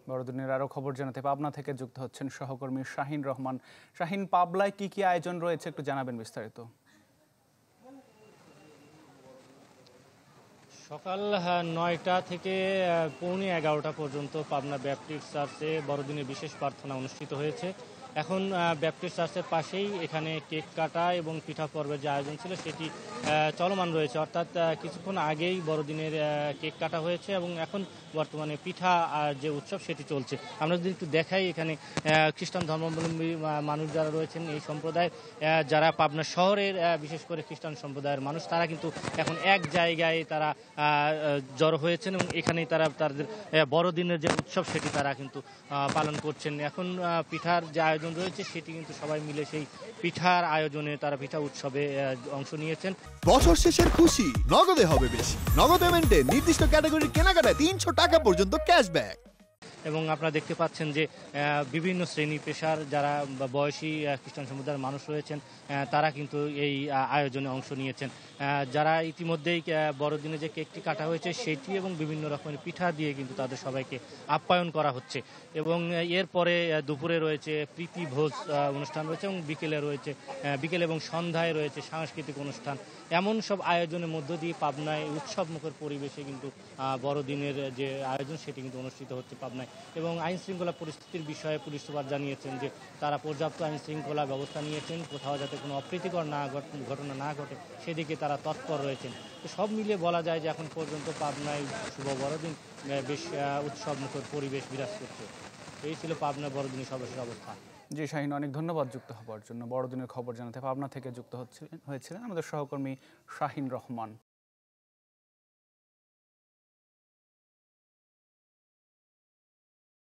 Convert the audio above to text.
বড়দিনের আরো খবর জানাতে পাবনা থেকে যুক্ত হচ্ছেন সহকর্মী শাহিন রহমান। শাহিন, পাবনায় কি কি আয়োজন রয়েছে একটু জানাবেন বিস্তারিত। সকাল ৯টা থেকে পৌনে ১১টা পর্যন্ত পাবনা ব্যাপটিস্ট চার্চে বড়দিনের বিশেষ প্রার্থনা অনুষ্ঠিত হয়েছে। এখন ব্যাপটিস্ট চার্চের পাশেই এখানে কেক কাটা এবং পিঠা পর্বের যে আয়োজন ছিল সেটি চলমান রয়েছে, অর্থাৎ কিছুক্ষণ আগেই বড়দিনের কেক কাটা হয়েছে এবং এখন বর্তমানে পিঠা যে উৎসব সেটি চলছে। আমরা যদি একটু দেখাই, এখানে খ্রিস্টান ধর্মাবলম্বী মানুষ যারা রয়েছেন, এই সম্প্রদায় যারা পাবনা শহরের বিশেষ করে খ্রিস্টান সম্প্রদায়ের মানুষ, তারা কিন্তু এখন এক জায়গায় তারা জড়ো হয়েছেন এবং এখানেই তারা তাদের বড়দিনের যে উৎসব সেটি তারা কিন্তু পালন করছেন। এখন পিঠার যে আয়োজন রয়েছে সেটি কিন্তু সবাই মিলে সেই পিঠার আয়োজনে তারা পিঠা উৎসবে অংশ নিয়েছেন। বছর শেষের খুশি নগদে হবে বেশি। নগদ পেমেন্টে নির্দিষ্ট ক্যাটাগরির কেনাকাটায় ৩০০ টাকা পর্যন্ত ক্যাশব্যাক। এবং আপনারা দেখতে পাচ্ছেন যে বিভিন্ন শ্রেণী পেশার যারা বয়সী খ্রিস্টান সম্প্রদায়ের মানুষ রয়েছেন, তারা কিন্তু এই আয়োজনে অংশ নিয়েছেন। যারা ইতিমধ্যেই বড়দিনে যে কেকটি কাটা হয়েছে সেটি এবং বিভিন্ন রকমের পিঠা দিয়ে কিন্তু তাদের সবাইকে আপ্যায়ন করা হচ্ছে। এবং এরপরে দুপুরে রয়েছে প্রীতি ভোজ অনুষ্ঠান রয়েছে এবং বিকেলে এবং সন্ধ্যায় রয়েছে সাংস্কৃতিক অনুষ্ঠান। এমন সব আয়োজনের মধ্য দিয়ে পাবনায় উৎসবমুখর পরিবেশে কিন্তু বড়দিনের যে আয়োজন সেটি কিন্তু অনুষ্ঠিত হচ্ছে পাবনায়। এবং আইন শৃঙ্খলা পরিস্থিতির বিষয়ে পুলিশ সুপার জানিয়েছেন যে তারা পর্যাপ্ত আইন শৃঙ্খলা ব্যবস্থা নিয়েছেন, কোথাও যাতে কোনো অপ্রীতিকর ঘটনা না ঘটে সেদিকে তারা তৎপর রয়েছেন। তো সব মিলিয়ে বলা যায় যে এখন পর্যন্ত পাবনায় শুভ বড়দিন বেশ উৎসবমুখর পরিবেশ বিরাজ করছে। এই ছিল পাবনা বড়দিনের সর্বশেষ অবস্থা। জি শাহিন, অনেক ধন্যবাদ যুক্ত হওয়ার জন্য। বড়দিনের খবর জানাতে পাবনা থেকে যুক্ত হয়েছিলেন আমাদের সহকর্মী শাহিন রহমান।